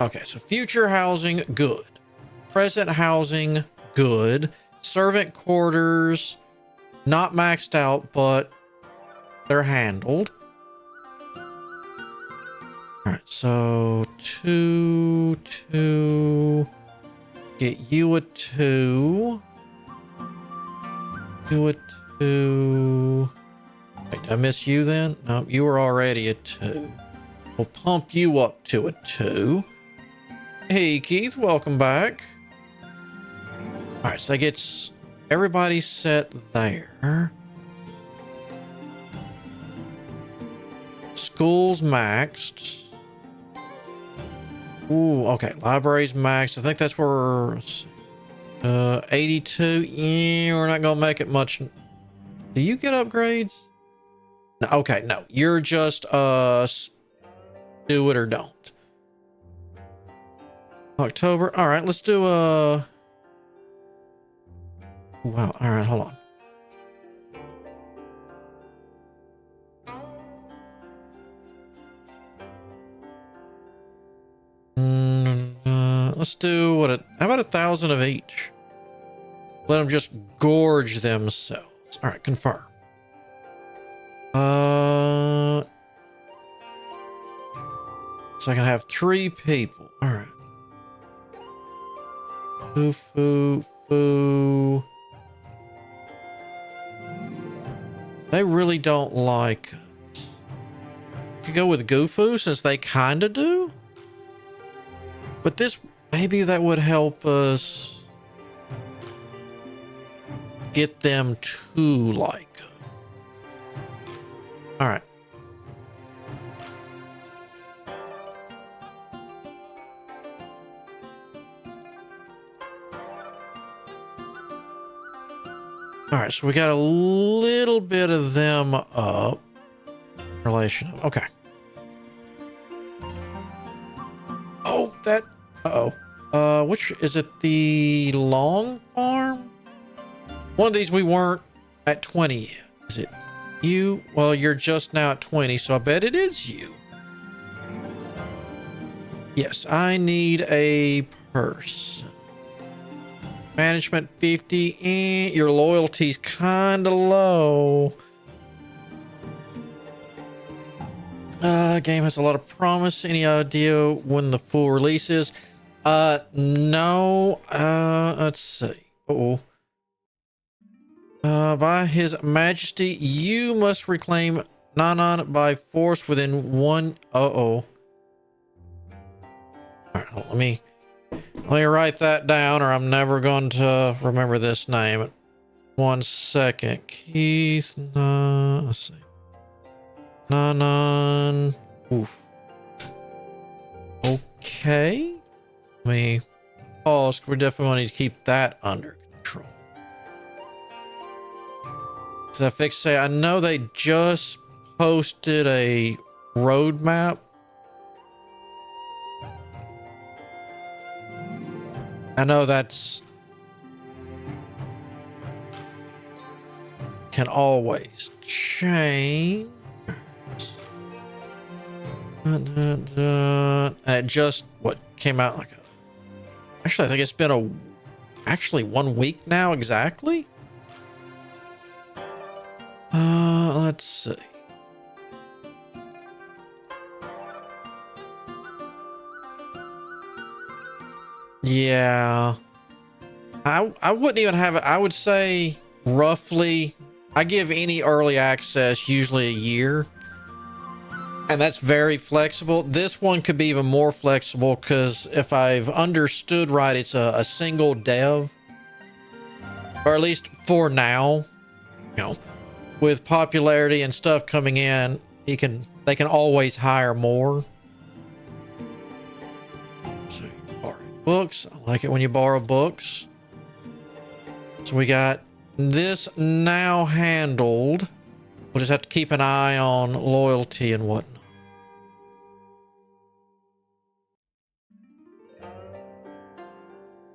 Okay, so future housing, good. Present housing, good. Servant quarters, not maxed out, but they're handled. All right, so 2, 2. Get you a 2. You a 2. Wait, did I miss you then? No, you were already a 2. We'll pump you up to a 2. Hey, Keith, welcome back. All right, so that gets everybody set there. School's maxed. Ooh, okay. Library's maxed. I think that's where 82. Yeah, we're not gonna make it much. Do you get upgrades? No, okay, no. You're just do it or don't. October. All right, let's do wow. All right, hold on. Let's do what? How about 1,000 of each? Let them just gorge themselves. All right, confirm. So I can have 3 people. All right. Foo. They really don't like us. Could go with Goofu since they kind of do. But this, maybe that would help us get them to like us. All right. All right, so we got a little bit of them up. Relation. Okay. Oh, that. Uh-oh. Which is it? The long farm? One of these we weren't at 20 yet. Is it you? Well, you're just now at 20, so I bet it is you. Yes, I need a person. Management 50. Your loyalty's kind of low. Game has a lot of promise. Any idea when the full release is? No. Let's see. By His Majesty, you must reclaim Nanan by force within one. All right, let me write that down, or I'm never going to remember this name. 1 second. Keith. Let's see. Nanan. Oof. Okay. Let me pause. We definitely want to keep that under control. Because I fixed say I know they just posted a roadmap. I know that's can always change. And it just came out like actually I think it's been actually 1 week now exactly. Let's see. Yeah, I wouldn't even have it. I would say roughly I give any early access usually a year. And that's very flexible. This one could be even more flexible because if I've understood right, it's a single dev. Or at least for now, you know, with popularity and stuff coming in, they can always hire more. So you borrow books. I like it when you borrow books. So we got this now handled. We'll just have to keep an eye on loyalty and whatnot.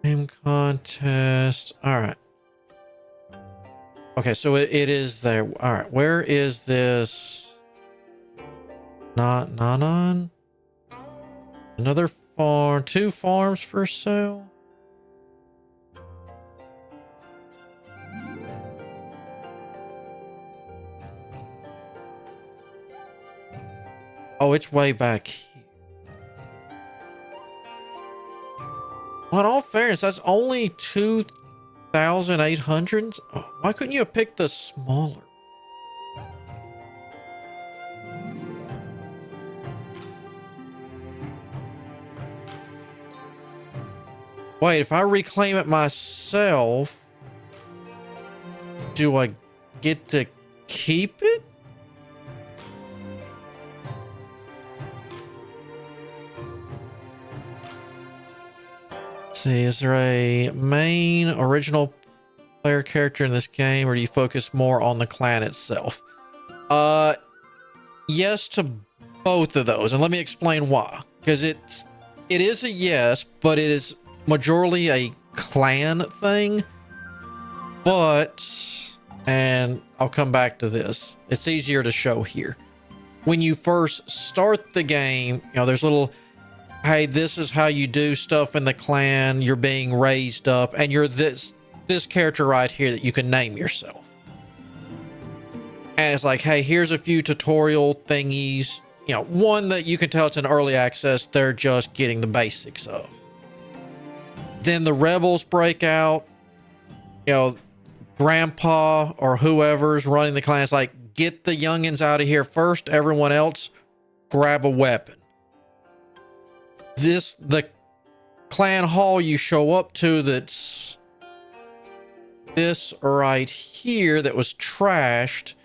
Game contest. All right. Okay, so it is there. All right, where is this? Not Nanan. Another farm, 2 farms for sale. Oh, it's way back here. Well, in all fairness, that's only 2,800. Oh, why couldn't you have picked the smaller? Wait, if I reclaim it myself, do I get to keep it? Let's see, is there a main original player character in this game, or do you focus more on the clan itself? Yes to both of those, and let me explain why. Because it is a yes, but it is majorly a clan thing. But, and I'll come back to this, it's easier to show here. When you first start the game, you know, there's little, hey, this is how you do stuff in the clan. You're being raised up, and you're this character right here that you can name yourself. And it's like, hey, here's a few tutorial thingies. You know, one that you can tell it's an early access, they're just getting the basics of. Then the rebels break out. You know, grandpa or whoever's running the clan is like, get the youngins out of here first. Everyone else, grab a weapon. The clan hall you show up to, that's this right here that was trashed,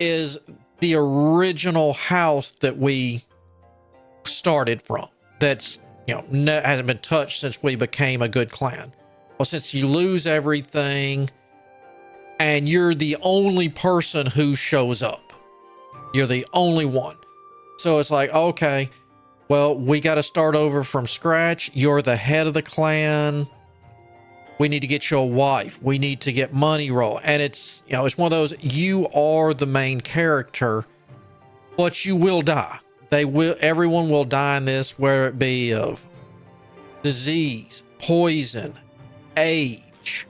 is the original house that we started from. That's, you know, hasn't been touched since we became a good clan. Well, since you lose everything and you're the only person who shows up, you're the only one. So it's like, okay, well, we got to start over from scratch. You're the head of the clan. We need to get you a wife. We need to get money roll. And it's, you know, it's one of those, you are the main character, but you will die. Everyone will die in this, whether it be of disease, poison, age.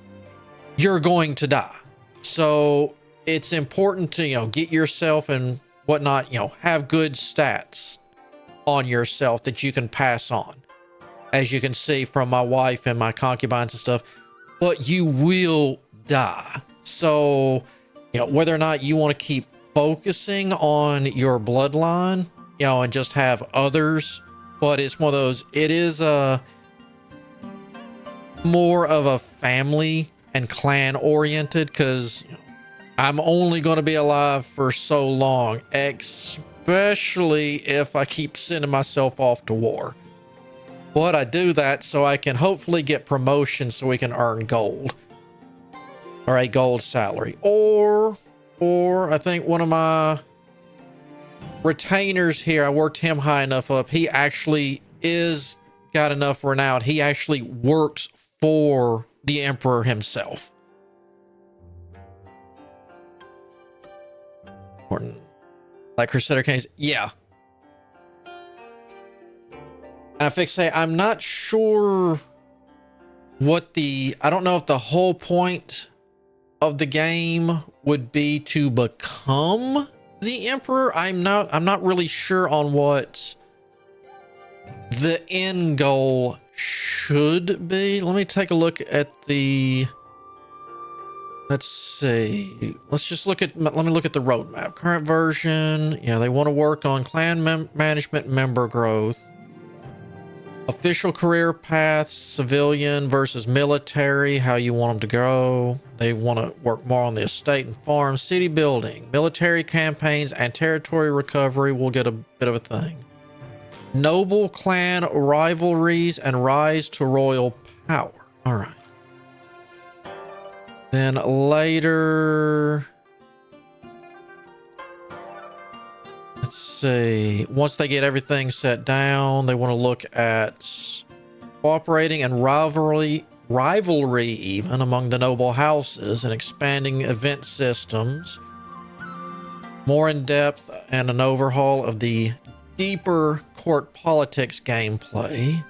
You're going to die. So it's important to, you know, get yourself and whatnot, you know, have good stats on yourself that you can pass on, as you can see from my wife and my concubines and stuff. But you will die. So, you know, whether or not you want to keep focusing on your bloodline, you know, and just have others, but it's one of those, it is more of a family and clan oriented, because I'm only going to be alive for so long, especially if I keep sending myself off to war. But I do that so I can hopefully get promotion so we can earn gold, or a gold salary, or I think one of my retainers here, I worked him high enough up. He actually got enough renown. He actually works for the emperor himself. Like Crusader Kings, yeah. And I say, I'm not sure what I don't know if the whole point of the game would be to become the emperor. I'm not really sure on what the end goal should be. Let me take a look at let's see. Let me look at the roadmap. Current version. Yeah, they want to work on clan management, member growth. Official career paths, civilian versus military, how you want them to go. They want to work more on the estate and farm, city building, military campaigns, and territory recovery will get a bit of a thing. Noble clan rivalries and rise to royal power. All right. Then later, let's see. Once they get everything set down, they want to look at cooperating and rivalry even among the noble houses, and expanding event systems, more in depth, and an overhaul of the deeper court politics gameplay.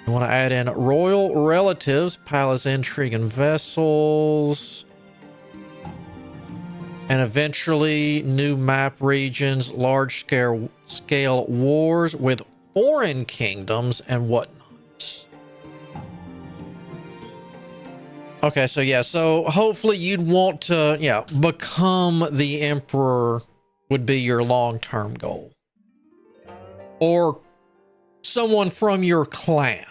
You want to add in royal relatives, palace intrigue and vessels, and eventually new map regions, large scale wars with foreign kingdoms and whatnot. Okay, so yeah, so hopefully you'd want to, yeah, become the emperor would be your long-term goal. Or someone from your clan.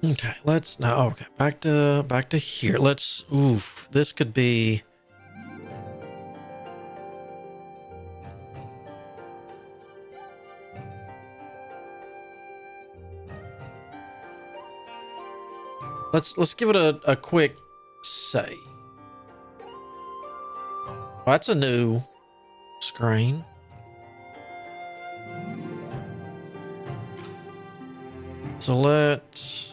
Okay, let's now, okay, back to here. Let's, oof, this could be, let's give it a quick save. Oh, that's a new screen. So let's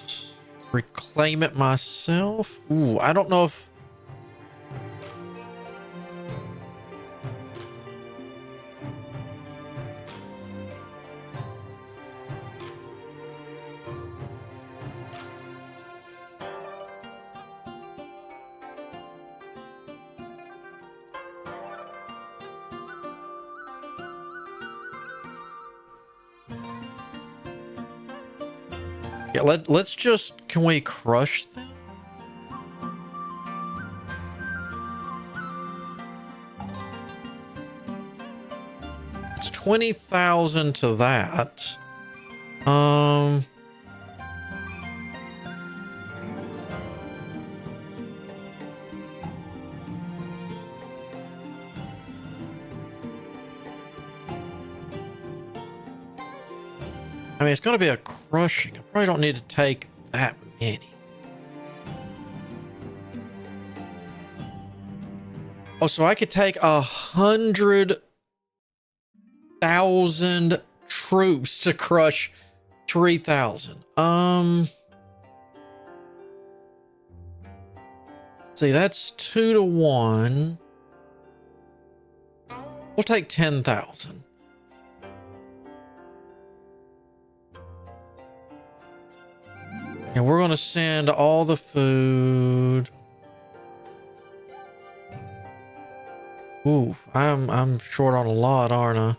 reclaim it myself. Ooh, I don't know if yeah, let's just, can we crush them? It's 20,000 to that. I mean, it's going to be a crushing. I probably don't need to take that many. Oh, so I could take 100,000 troops to crush 3,000. See, that's 2 to 1. We'll take 10,000. And we're going to send all the food. Ooh, I'm short on a lot, aren't I?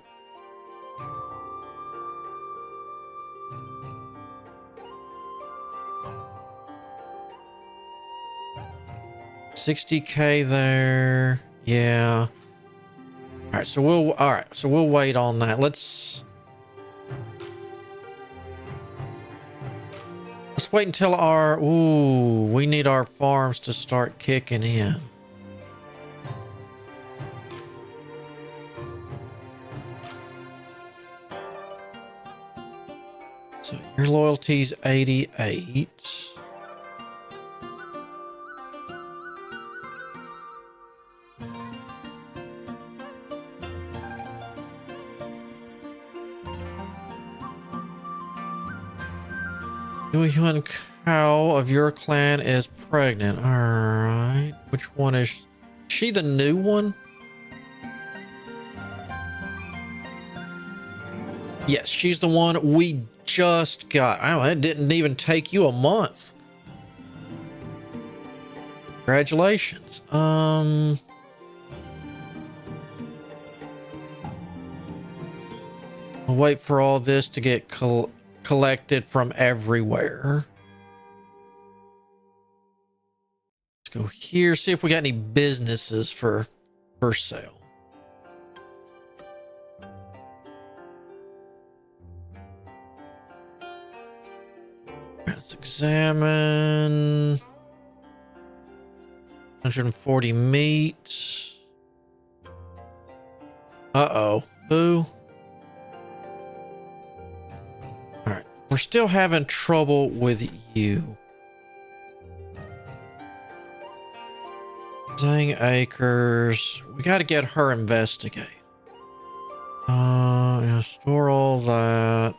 $60K there. Yeah. All right, so we'll wait on that. Let's wait until we need our farms to start kicking in. So your loyalty's 88. One cow of your clan is pregnant. All right. Which one is she? The new one? Yes, she's the one we just got. Oh, it didn't even take you a month. Congratulations. I'll wait for all this to get collected from everywhere. Let's go here, see if we got any businesses for sale. Let's examine. 140 meat. Uh-oh. Who? We're still having trouble with you. Dang acres. We got to get her investigated. Yeah, store all that.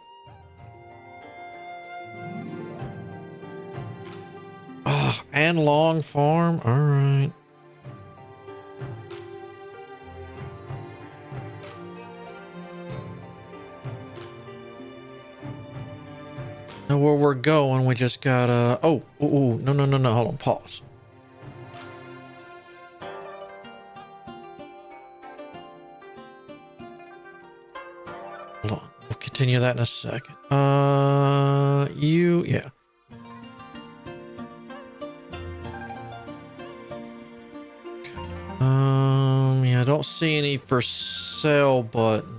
And long farm. All right. Know where we're going. We just gotta. Oh, ooh, no. Hold on. Pause. Hold on. We'll continue that in a second. Yeah. Yeah, I don't see any for sale button.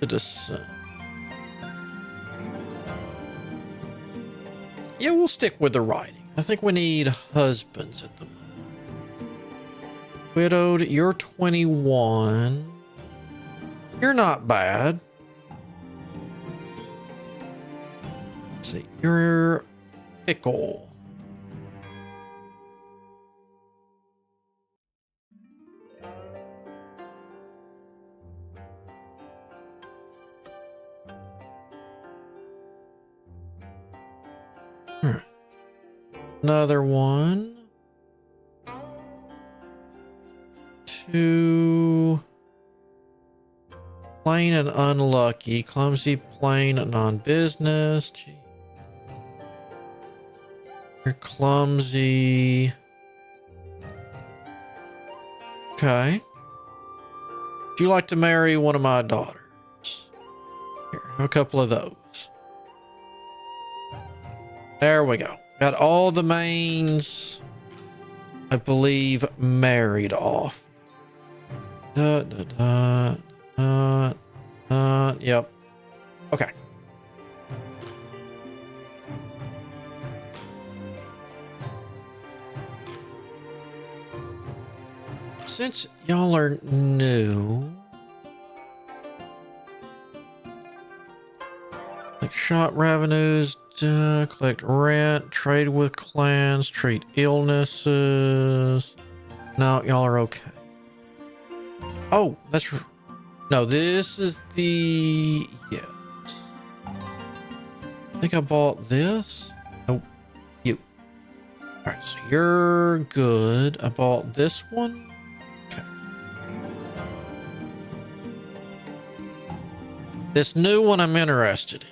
Citizen. Yeah, we'll stick with the writing. I think we need husbands at the moment. Widowed, you're 21. You're not bad. Let's see, you're pickle. All right. Another one. 2. Plain and unlucky. Clumsy, plain, non-business. You're clumsy. Okay. Would you like to marry one of my daughters? Here, have a couple of those. There we go. Got all the mains, I believe, married off. Yep. Okay. Since y'all are new, like shop revenues, collect rent, trade with clans, treat illnesses. No, y'all are okay. Oh, no, this is the, yes. I think I bought this. Nope, you. All right, so you're good. I bought this one. Okay. This new one I'm interested in.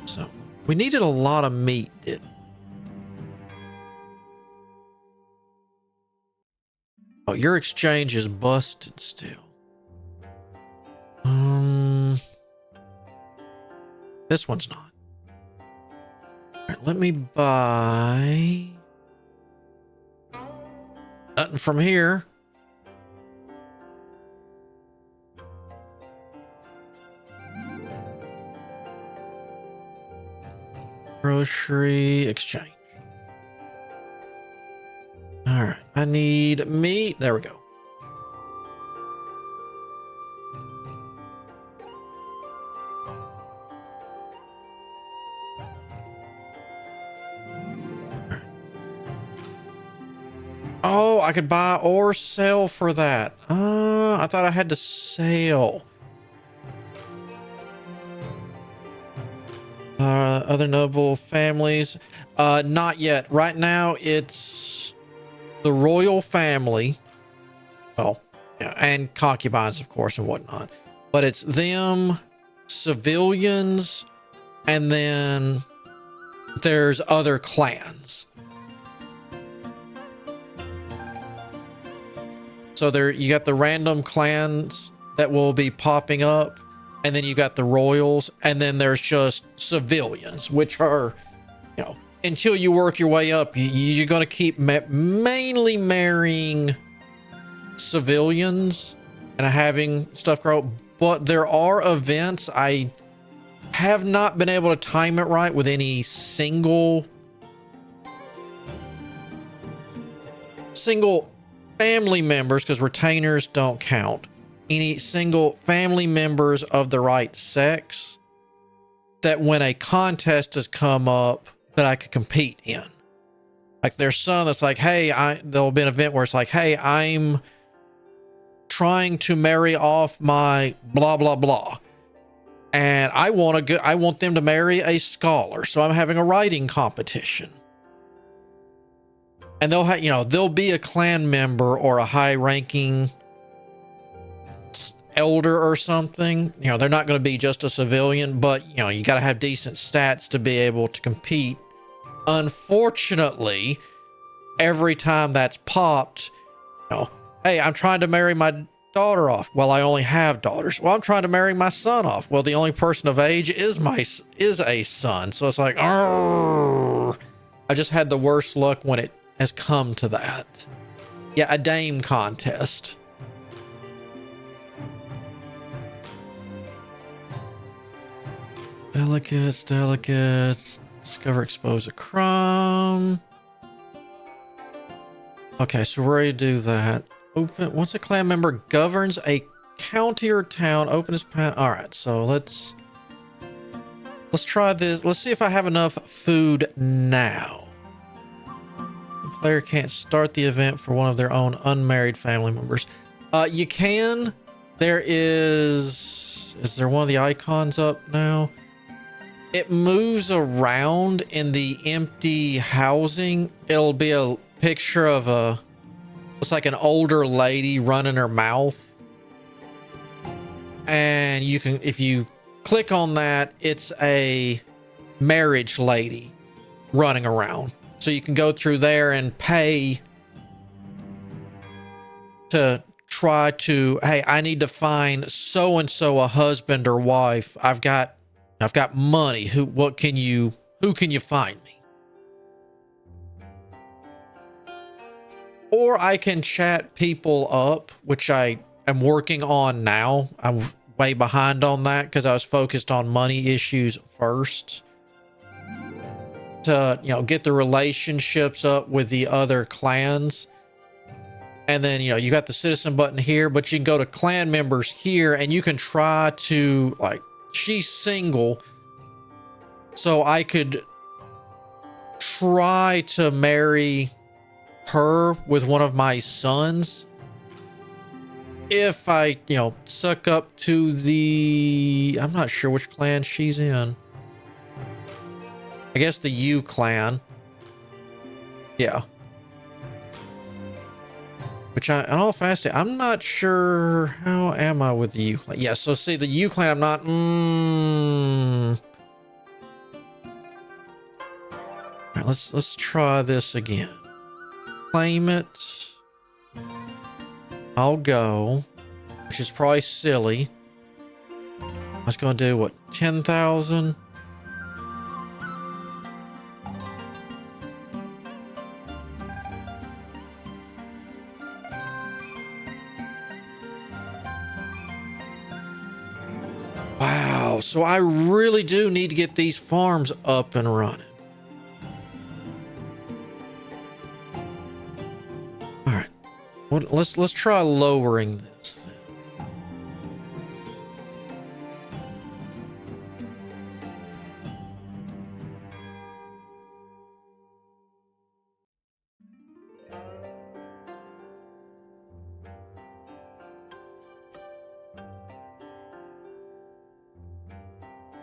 So we needed a lot of meat, didn't we? Oh, your exchange is busted still. This one's not. All right, let me buy nothing from here. Grocery exchange. All right, I need meat. There we go. Oh, I could buy or sell for that. I thought I had to sell. Other noble families. Not yet. Right now, it's the royal family. Well, yeah, and concubines, of course, and whatnot. But it's them, civilians, and then there's other clans. So there, you got the random clans that will be popping up, and then you got the royals, and then there's just civilians, which are, you know, until you work your way up, you're going to keep mainly marrying civilians and having stuff grow. But there are events. I have not been able to time it right with any single family members, because retainers don't count. Any single family members of the right sex, that when a contest has come up, that I could compete in. Like there's some that's like, hey, there'll be an event where it's like, hey, I'm trying to marry off my blah blah blah, and I want them to marry a scholar, so I'm having a writing competition. And they'll have, there'll be a clan member or a high-ranking elder or something. They're not going to be just a civilian, but you got to have decent stats to be able to compete. Unfortunately, every time that's popped, hey, I'm trying to marry my daughter off. Well, I only have daughters. Well, I'm trying to marry my son off. Well, the only person of age is a son. So it's like, I just had the worst luck when it has come to that. Yeah, a dame contest. Delegates. Discover, expose a crumb. Okay, so we're ready to do that. Open. Once a clan member governs a county or town, open his pen. All right, so let's try this. Let's see if I have enough food now. The player can't start the event for one of their own unmarried family members. You can. There is there one of the icons up now? It moves around in the empty housing. It'll be a picture of looks like an older lady running her mouth. And you can, if you click on that, it's a marriage lady running around. So you can go through there and pay to try to, hey, I need to find so-and-so a husband or wife. I've got money. Who can you find me? Or I can chat people up, which I am working on now. I'm way behind on that because I was focused on money issues first. To, get the relationships up with the other clans. And then, you got the citizen button here, but you can go to clan members here and you can try to, like, she's single. So I could try to marry her with one of my sons if I suck up to I'm not sure which clan she's in. I guess the U clan. Yeah, which in all honesty, I'm not sure how am I with the U clan. Yeah, so see the U clan, I'm not all right, let's try this again. Claim it. I'll go, which is probably silly. I was going to do what, 10,000? Wow, so I really do need to get these farms up and running. Well, let's try lowering this then.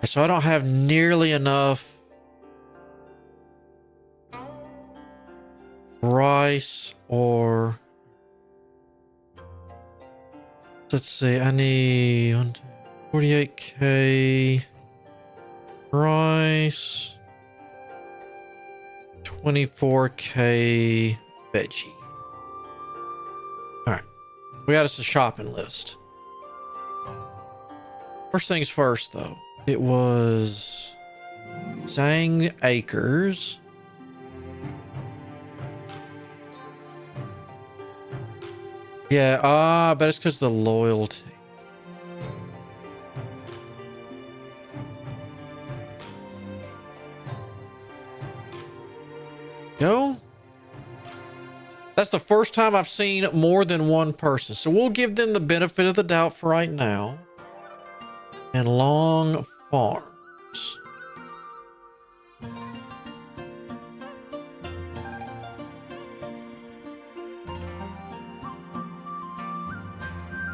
So I don't have nearly enough rice or... Let's see, I need 48k rice, 24k veggie. All right, we got us a shopping list. First things first, though, it was Zang Acres. Yeah, but it's because of the loyalty. Go. That's the first time I've seen more than one person. So we'll give them the benefit of the doubt for right now. And Long Farms.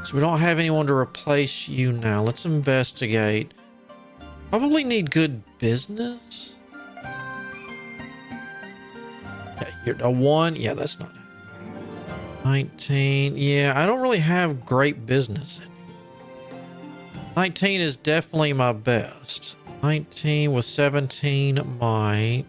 So we don't have anyone to replace you now. Let's investigate. Probably need good business. Okay, you're a 1. Yeah, that's not 19. Yeah, I don't really have great business in here. 19 is definitely my best. 19 with 17 might.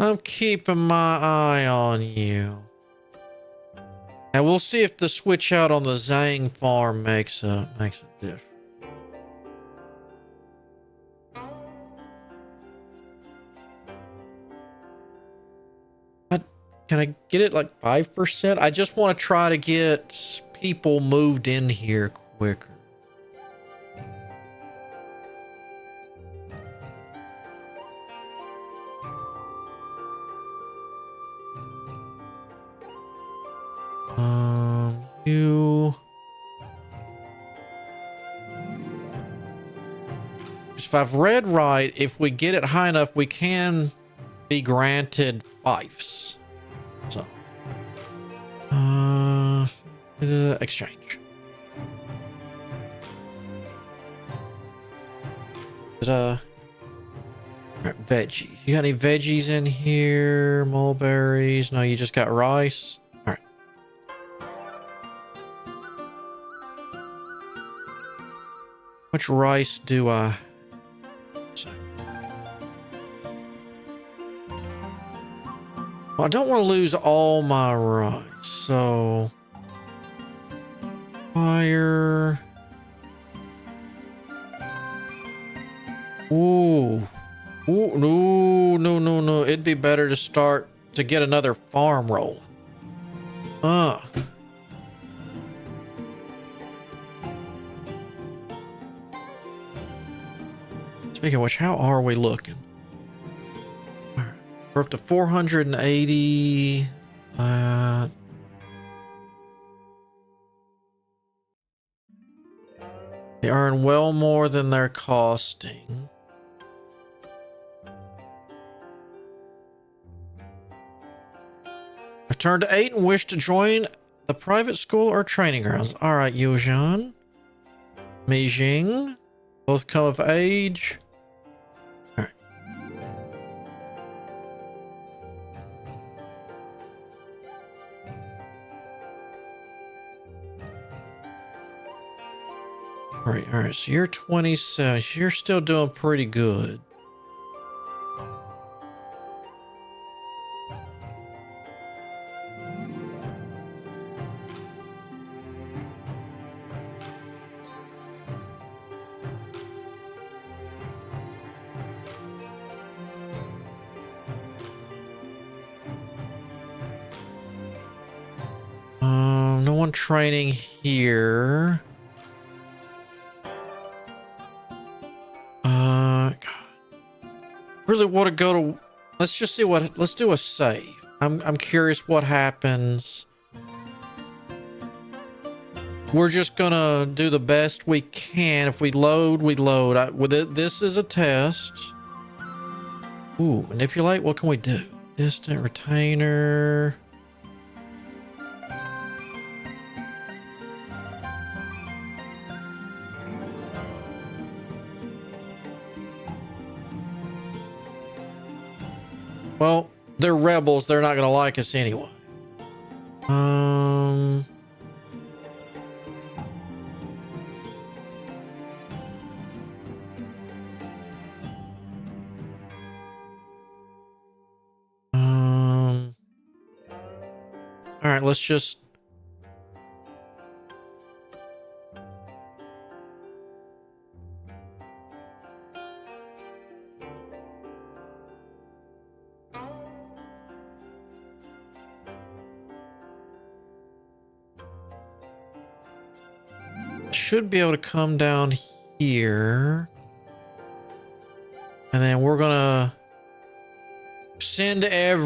I'm keeping my eye on you. And we'll see if the switch out on the Zhang farm makes a difference. Can I get it like 5%? I just want to try to get people moved in here quicker. You. If I've read right, if we get it high enough, we can be granted fiefs. So, exchange. Right, veggies. You got any veggies in here? Mulberries? No, you just got rice. All right. How much rice do I? Well, I don't want to lose all my rice, so fire. Ooh. Ooh, no. It'd be better to start to get another farm rolling. Speaking of which, how are we looking? We're up to 480. They earn well more than they're costing. I've turned to 8 and wish to join the private school or training grounds. All right, Yuzhan. Mijing. Both come of age. All right. All right. So you're 27. So you're still doing pretty good. No one training here. God. Really want to go to. Let's just see what. Let's do a save. I'm curious what happens. We're just gonna do the best we can. If we load, we load. This is a test. Ooh, manipulate. What can we do? Distant retainer. Well, they're rebels. They're not gonna like us anyway. All right, let's just. Should be able to come down here. And then we're gonna send every